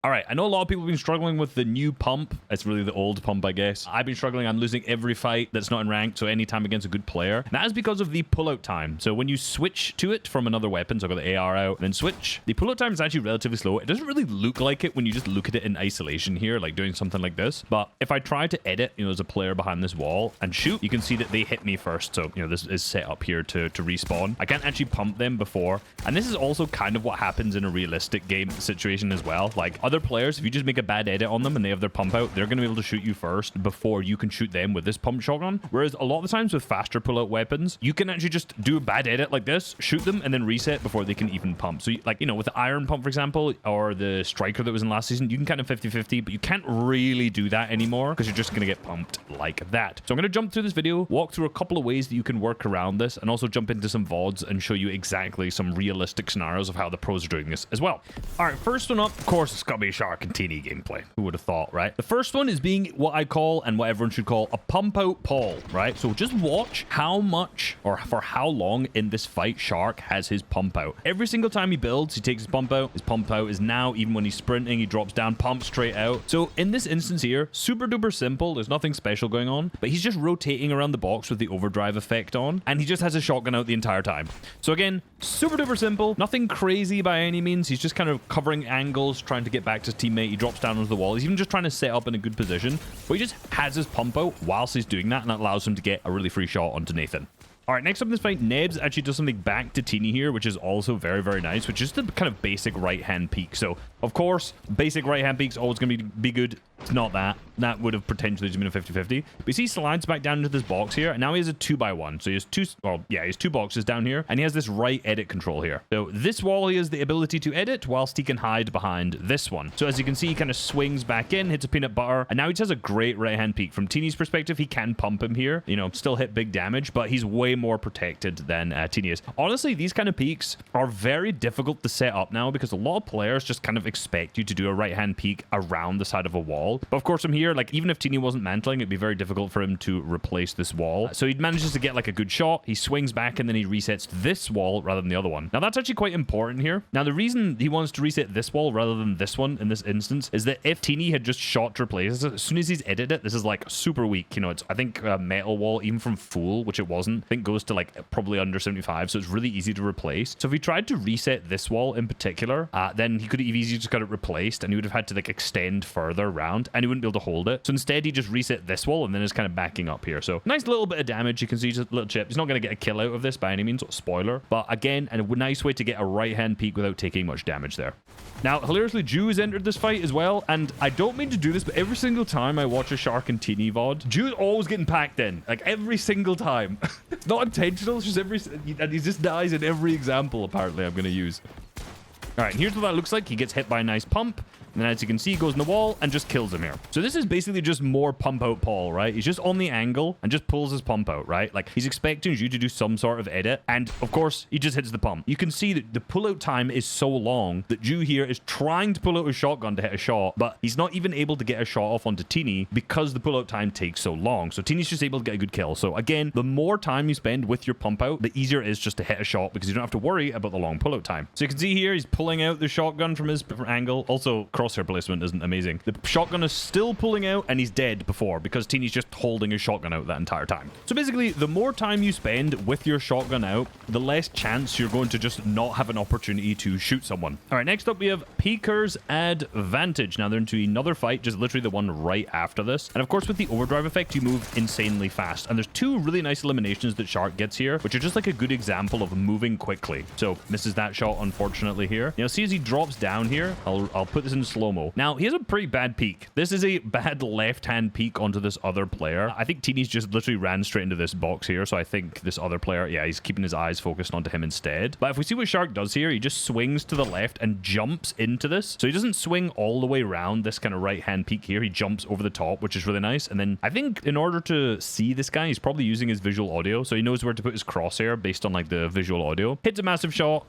All right, I know a lot of people have been struggling with the new pump. It's really the old pump, I guess. I've been struggling. I'm losing every fight that's not in ranked, so any time against a good player. And that is because of the pullout time. So when you switch to it from another weapon, so I've got the AR out, then switch, the pullout time is actually relatively slow. It doesn't really look like it when you just look at it in isolation here, like doing something like this. But if I try to edit, there's a player behind this wall and shoot, you can see that they hit me first. So, this is set up here to respawn. I can't actually pump them before. And this is also kind of what happens in a realistic game situation as well. Like other players, if you just make a bad edit on them and they have their pump out, they're going to be able to shoot you first before you can shoot them with this pump shotgun. Whereas a lot of the times with faster pullout weapons, you can actually just do a bad edit like this, shoot them, and then reset before they can even pump. So, with the iron pump, for example, or the striker that was in last season, you can kind of 50-50, but you can't really do that anymore because you're just going to get pumped like that. So I'm going to jump through this video, walk through a couple of ways that you can work around this, and also jump into some VODs and show you exactly some realistic scenarios of how the pros are doing this as well. All right, first one up, of course, it's got to be Shark and Teeny gameplay. Who would have thought, right? The first one is being what I call, and what everyone should call, a pump out Paul, right? So just watch how much or for how long in this fight Shark has his pump out. Every single time he builds, he takes his pump out. His pump out is now, even when he's sprinting, he drops down, pumps straight out. So in this instance here, super duper simple. There's nothing special going on, but he's just rotating around the box with the overdrive effect on, and he just has a shotgun out the entire time. So again, super duper simple, nothing crazy by any means. He's just kind of covering angles, trying to get back to his teammate. He drops down onto the wall. He's even just trying to set up in a good position, but he just has his pump out whilst he's doing that, and that allows him to get a really free shot onto Nathan. All right, next up in this fight, Nebs actually does something back to Teeny here, which is also very, very nice, which is the kind of basic right-hand peek. So, of course, basic right-hand peek's always going to be good. It's not that. That would have potentially just been a 50-50. But you see he slides back down into this box here, and now he has a 2x1. So he has two boxes down here, and he has this right edit control here. So this wall, he has the ability to edit whilst he can hide behind this one. So as you can see, he kind of swings back in, hits a peanut butter, and now he just has a great right-hand peek. From Teeny's perspective, he can pump him here, still hit big damage, but he's way more protected than Teeny is. Honestly, these kind of peeks are very difficult to set up now because a lot of players just kind of expect you to do a right-hand peek around the side of a wall. But of course, from here, even if Teeny wasn't mantling, it'd be very difficult for him to replace this wall. So he manages to get a good shot. He swings back and then he resets this wall rather than the other one. Now that's actually quite important here. Now the reason he wants to reset this wall rather than this one in this instance is that if Teeny had just shot to replace it, as soon as he's edited it, this is super weak. It's I think a metal wall, even from full, which it wasn't, I think goes to probably under 75. So it's really easy to replace. So if he tried to reset this wall in particular, then he could have easily just got it replaced, and he would have had to extend further around, and he wouldn't be able to hold it. So instead, he just reset this wall and then is kind of backing up here. So nice little bit of damage. You can see just a little chip. He's not going to get a kill out of this by any means, spoiler. But again, a nice way to get a right-hand peek without taking much damage there. Now, hilariously, Jew has entered this fight as well, and I don't mean to do this, but every single time I watch a Shark and Teeny VOD, Jew's always getting packed in. Every single time. It's not intentional, it's just and he just dies in every example, apparently, I'm going to use. All right, and here's what that looks like. He gets hit by a nice pump. And then as you can see, he goes in the wall and just kills him here. So this is basically just more pump out Paul, right? He's just on the angle and just pulls his pump out, right? He's expecting you to do some sort of edit. And of course, he just hits the pump. You can see that the pull out time is so long that Jew here is trying to pull out his shotgun to hit a shot, but he's not even able to get a shot off onto Teeny because the pull out time takes so long. So Teeny's just able to get a good kill. So again, the more time you spend with your pump out, the easier it is just to hit a shot because you don't have to worry about the long pull out time. So you can see here, he's pulling out the shotgun from his angle. Also, crosshair placement isn't amazing. The shotgun is still pulling out and he's dead before because Teeny's just holding his shotgun out that entire time. So basically, the more time you spend with your shotgun out, the less chance you're going to just not have an opportunity to shoot someone. All right, next up we have Peeker's Advantage. Now they're into another fight, just literally the one right after this. And of course, with the overdrive effect, you move insanely fast. And there's two really nice eliminations that Shark gets here, which are just a good example of moving quickly. So misses that shot, unfortunately, here. See as he drops down here, I'll put this in slow-mo. Now, he has a pretty bad peek. This is a bad left-hand peek onto this other player. I think Teeny's just literally ran straight into this box here, so I think this other player, yeah, he's keeping his eyes focused onto him instead. But if we see what Shark does here, he just swings to the left and jumps into this. So he doesn't swing all the way around this kind of right-hand peek here. He jumps over the top, which is really nice. And then I think in order to see this guy, he's probably using his visual audio, so he knows where to put his crosshair based on the visual audio. Hits a massive shot,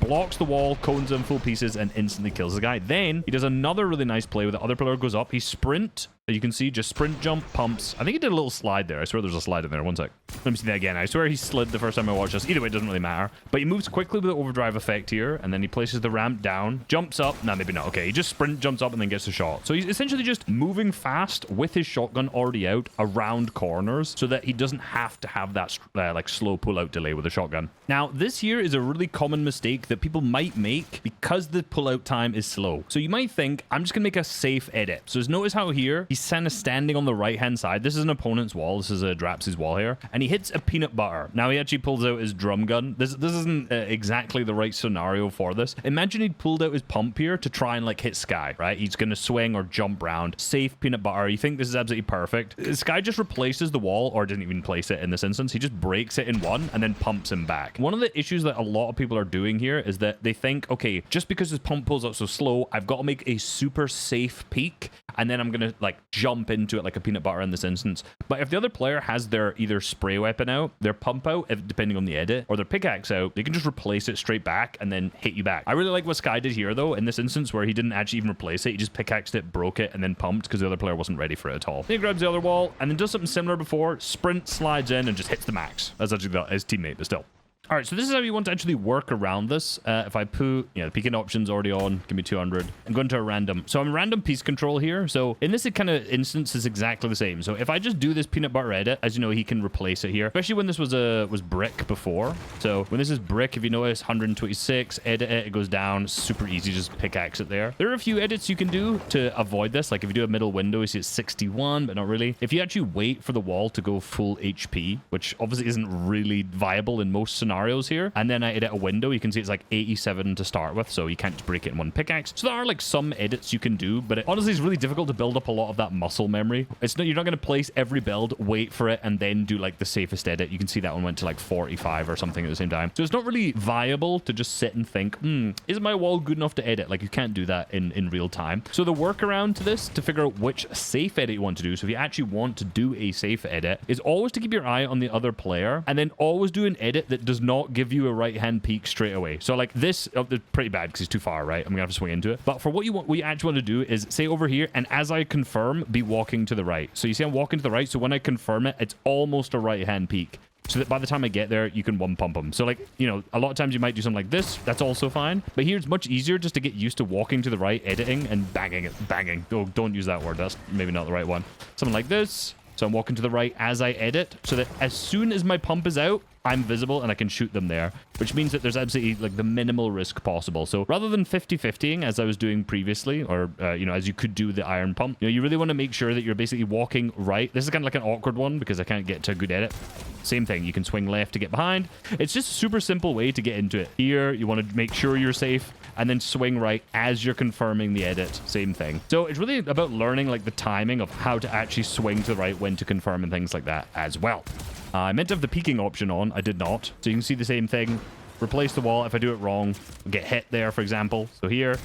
blocks the wall, cones him full pieces, and instantly kills the guy. Then he does another really nice play where the other player goes up. He sprint You can see just sprint, jump, pumps. I think he did a little slide there. I swear there's a slide in there. One sec. Let me see that again. I swear he slid the first time I watched this. Either way, it doesn't really matter. But he moves quickly with the overdrive effect here, and then he places the ramp down, jumps up. No, maybe not. Okay, he just sprint, jumps up, and then gets the shot. So he's essentially just moving fast with his shotgun already out around corners so that he doesn't have to have that like slow pull-out delay with a shotgun. Now, this here is a really common mistake that people might make because the pull-out time is slow. So you might think, I'm just going to make a safe edit. So just notice how here, he's kind of standing on the right-hand side. This is an opponent's wall. This is a Draps's wall here. And he hits a peanut butter. Now, he actually pulls out his drum gun. This isn't exactly the right scenario for this. Imagine he'd pulled out his pump here to try and, like, hit Skye, right? He's going to swing or jump round. Safe peanut butter. You think this is absolutely perfect. Skye just replaces the wall, or didn't even place it in this instance. He just breaks it in one and then pumps him back. One of the issues that a lot of people are doing here is that they think, okay, just because his pump pulls out so slow, I've got to make a super safe peak, and then I'm going to, like, jump into it like a peanut butter in this instance. But if the other player has their either spray weapon out, their pump out, depending on the edit, or their pickaxe out, they can just replace it straight back and then hit you back. I really like what Skye did here, though, in this instance, where he didn't actually even replace it. He just pickaxed it, broke it, and then pumped because the other player wasn't ready for it at all. Then he grabs the other wall and then does something similar before, sprint, slides in, and just hits the max. That's actually his teammate, but still. All right, so this is how you want to actually work around this. If I put, the peeking option's already on, give me 200. I'm going to a random. So I'm random piece control here. So in this kind of instance is exactly the same. So if I just do this peanut butter edit, as you know, he can replace it here, especially when this was brick before. So when this is brick, if you notice, 126, edit it, it goes down, super easy, just pickaxe it there. There are a few edits you can do to avoid this. Like if you do a middle window, you see it's 61, but not really. If you actually wait for the wall to go full HP, which obviously isn't really viable in most scenarios here, and then I edit a window, you can see it's like 87 to start with, so you can't just break it in one pickaxe. So there are like some edits you can do, but it honestly is really difficult to build up a lot of that muscle memory. You're not going to place every build, wait for it, and then do like the safest edit. You can see that one went to like 45 or something at the same time. So it's not really viable to just sit and think, is my wall good enough to edit? Like you can't do that in real time. So the workaround to this, to figure out which safe edit you want to do, so if you actually want to do a safe edit, is always to keep your eye on the other player, and then always do an edit that does not give you a right-hand peek straight away. So like this, it's pretty bad because he's too far, right? I'm gonna have to swing into it. But for what you actually want to do is say over here, and as I confirm, be walking to the right. So you see I'm walking to the right, so when I confirm it, it's almost a right-hand peek, so that by the time I get there, you can one pump them. So like, a lot of times you might do something like this. That's also fine. But here it's much easier just to get used to walking to the right, editing, and banging it. Banging. Oh, don't use that word. That's maybe not the right one. Something like this. So I'm walking to the right as I edit, so that as soon as my pump is out, I'm visible and I can shoot them there, which means that there's absolutely like the minimal risk possible. So rather than 50-50ing as I was doing previously, or, as you could do the iron pump, you really want to make sure that you're basically walking right. This is kind of like an awkward one because I can't get to a good edit. Same thing. You can swing left to get behind. It's just a super simple way to get into it. Here, you want to make sure you're safe and then swing right as you're confirming the edit. Same thing. So it's really about learning like the timing of how to actually swing to the right, when to confirm, and things like that as well. I meant to have the peeking option on. I did not. So you can see the same thing. Replace the wall. If I do it wrong, I'll get hit there, for example. So here,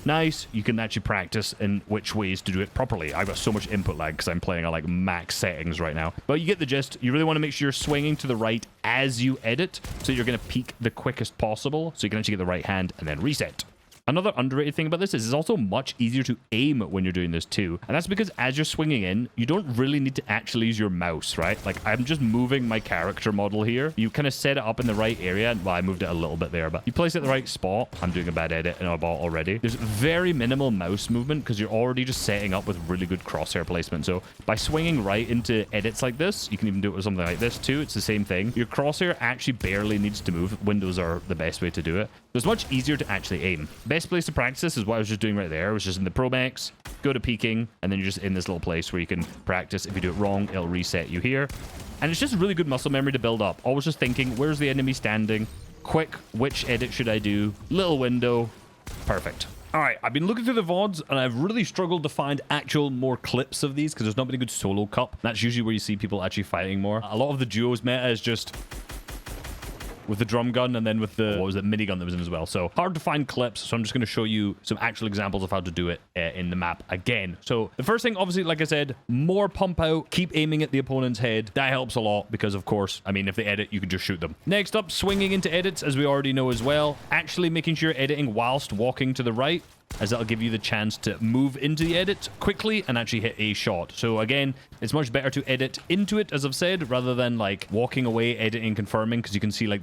nice. You can actually practice in which ways to do it properly. I've got so much input lag because I'm playing at like max settings right now. But you get the gist. You really want to make sure you're swinging to the right as you edit, so you're going to peek the quickest possible, so you can actually get the right hand and then reset. Another underrated thing about this is it's also much easier to aim when you're doing this too. And that's because as you're swinging in, you don't really need to actually use your mouse, right? Like I'm just moving my character model here. You kind of set it up in the right area. Well, I moved it a little bit there, but you place it in the right spot. I'm doing a bad edit in our bot already. There's very minimal mouse movement because you're already just setting up with really good crosshair placement. So by swinging right into edits like this, you can even do it with something like this too. It's the same thing. Your crosshair actually barely needs to move. Windows are the best way to do it. So it's much easier to actually aim. Best place to practice this is what I was just doing right there. I was just in the Pro Max, go to peeking, and then you're just in this little place where you can practice. If you do it wrong, it'll reset you here. And it's just really good muscle memory to build up. Always just thinking, where's the enemy standing? Quick, which edit should I do? Little window. Perfect. All right, I've been looking through the VODs, and I've really struggled to find actual more clips of these because there's not been a good solo cup. That's usually where you see people actually fighting more. A lot of the duos meta is just with the drum gun and then with the, minigun that was in as well. So hard to find clips. So I'm just going to show you some actual examples of how to do it in the map again. So the first thing, obviously, like I said, more pump out, keep aiming at the opponent's head. That helps a lot because, of course, I mean, if they edit, you can just shoot them. Next up, swinging into edits, as we already know as well. Actually making sure you're editing whilst walking to the right. as that'll give you the chance to move into the edit quickly and actually hit a shot. So again, it's much better to edit into it, as I've said, rather than like walking away, editing, confirming, because you can see like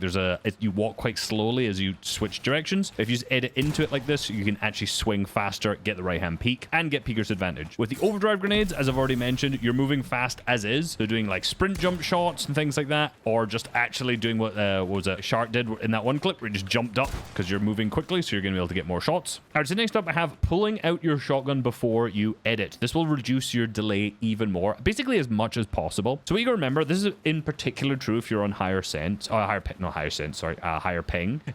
you walk quite slowly as you switch directions. If you just edit into it like this, you can actually swing faster, get the right hand peek, and get peeker's advantage. With the overdrive grenades, as I've already mentioned, you're moving fast as is. So doing like sprint jump shots and things like that, or just actually doing what was it Shark did in that one clip where he just jumped up because you're moving quickly, so you're going to be able to get more shots. All right, so next up I have pulling out your shotgun before you edit. This will reduce your delay even more, basically as much as possible. So what you got to remember, this is in particular true if you're on higher ping,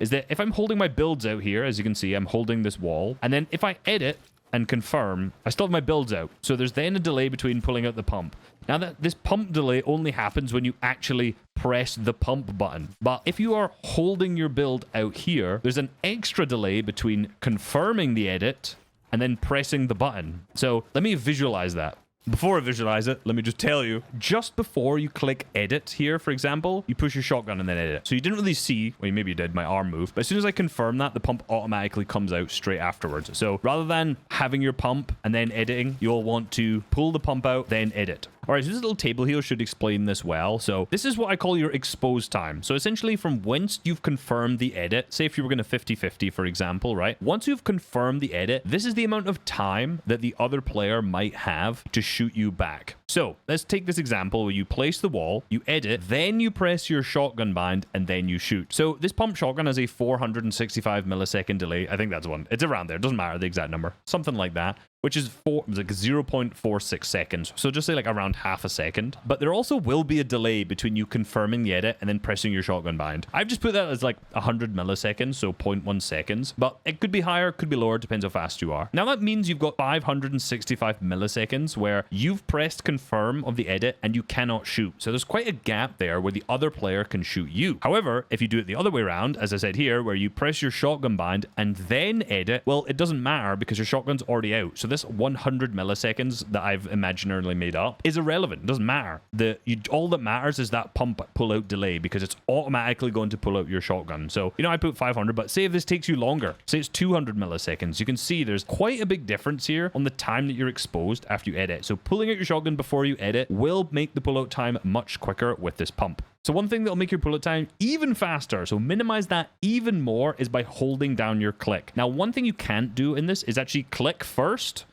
is that if I'm holding my builds out here, as you can see, I'm holding this wall, and then if I edit and confirm, I still have my builds out. So there's then a delay between pulling out the pump. Now that this pump delay only happens when you actually press the pump button. But if you are holding your build out here, there's an extra delay between confirming the edit and then pressing the button. So let me visualize that. Before I visualize it, let me just tell you, just before you click edit here, for example, you push your shotgun and then edit. So you didn't really see, well, maybe you did, my arm move, but as soon as I confirm that, the pump automatically comes out straight afterwards. So rather than having your pump and then editing, you'll want to pull the pump out, then edit. All right, so this little table here should explain this well. So this is what I call your exposed time. So essentially from once you've confirmed the edit, say if you were going to 50-50, for example, right? Once you've confirmed the edit, this is the amount of time that the other player might have to shoot you back. So let's take this example where you place the wall, you edit, then you press your shotgun bind, and then you shoot. So this pump shotgun has a 465 millisecond delay. I think that's one. It's around there. It doesn't matter the exact number. Something like that, which is like 0.46 seconds. So just say like around half a second. But there also will be a delay between you confirming the edit and then pressing your shotgun bind. I've just put that as like 100 milliseconds, so 0.1 seconds. But it could be higher, could be lower, depends how fast you are. Now that means you've got 565 milliseconds where you've pressed confirm of the edit and you cannot shoot. So there's quite a gap there where the other player can shoot you. However, if you do it the other way around, as I said here, where you press your shotgun bind and then edit, well, it doesn't matter because your shotgun's already out. So this 100 milliseconds that I've imaginarily made up is irrelevant. It doesn't matter. All that matters is that pump pull out delay because it's automatically going to pull out your shotgun. So, I put 500, but say if this takes you longer, say it's 200 milliseconds, you can see there's quite a big difference here on the time that you're exposed after you edit. So pulling out your shotgun before you edit will make the pullout time much quicker with this pump. So one thing that'll make your pullout time even faster, so minimize that even more, is by holding down your click. Now, one thing you can't do in this is actually click first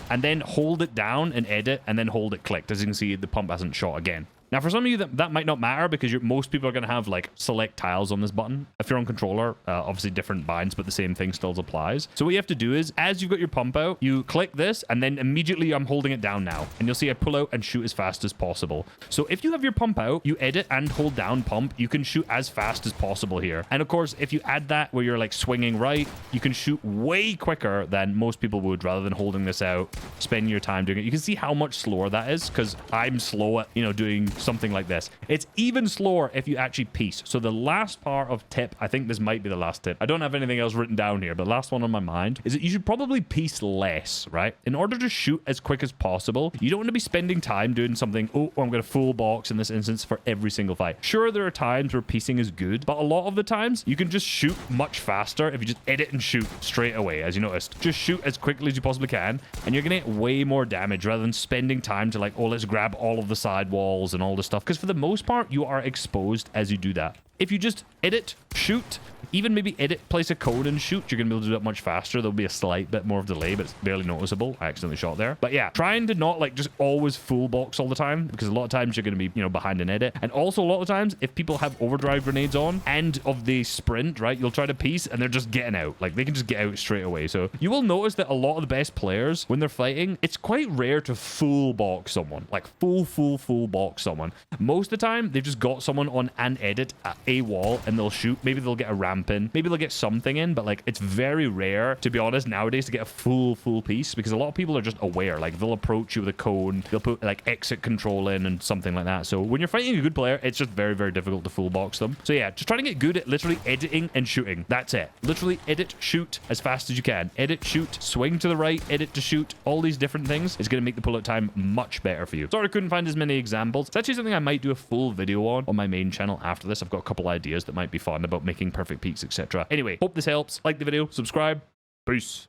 and then hold it down and edit and then hold it clicked. As you can see, the pump hasn't shot again. Now, for some of you, that might not matter because most people are going to have like select tiles on this button. If you're on controller, obviously different binds, but the same thing still applies. So what you have to do is, as you've got your pump out, you click this, and then immediately I'm holding it down now. And you'll see I pull out and shoot as fast as possible. So if you have your pump out, you edit and hold down pump, you can shoot as fast as possible here. And of course, if you add that where you're like swinging right, you can shoot way quicker than most people would rather than holding this out, spending your time doing it. You can see how much slower that is because I'm slow at, doing something like this. It's even slower if you actually piece. So the last part of tip, I think this might be the last tip. I don't have anything else written down here, but the last one on my mind is that you should probably piece less, right? In order to shoot as quick as possible, you don't want to be spending time doing something, I'm going to full box in this instance for every single fight. Sure, there are times where piecing is good, but a lot of the times you can just shoot much faster if you just edit and shoot straight away, as you noticed. Just shoot as quickly as you possibly can, and you're going to get way more damage rather than spending time to like, let's grab all of the side walls and all this stuff. Because for the most part, you are exposed as you do that. If you just edit, shoot, even maybe edit, place a cone and shoot, you're going to be able to do that much faster. There'll be a slight bit more of delay, but it's barely noticeable. I accidentally shot there. But yeah, trying to not like just always full box all the time, because a lot of times you're going to be, behind an edit. And also a lot of times, if people have overdrive grenades on and of the sprint, right, you'll try to piece and they're just getting out. Like they can just get out straight away. So you will notice that a lot of the best players, when they're fighting, it's quite rare to full box someone, like full box someone. Most of the time, they've just got someone on an edit at a wall and they'll shoot. Maybe they'll get a ramp in, maybe they'll get something in, but like it's very rare, to be honest, nowadays to get a full piece, because a lot of people are just aware. Like they'll approach you with a cone, they'll put like exit control in and something like that. So when you're fighting a good player, it's just very, very difficult to full box them. So yeah, just try to get good at literally editing and shooting. That's it. Literally edit, shoot as fast as you can. Edit, shoot, swing to the right, edit to shoot. All these different things is going to make the pullout time much better for you. Sorry I couldn't find as many examples. It's actually something I might do a full video on my main channel after this. I've got a couple ideas that might be fun about making perfect peaks, etc. Anyway, hope this helps. Like the video, subscribe. Peace.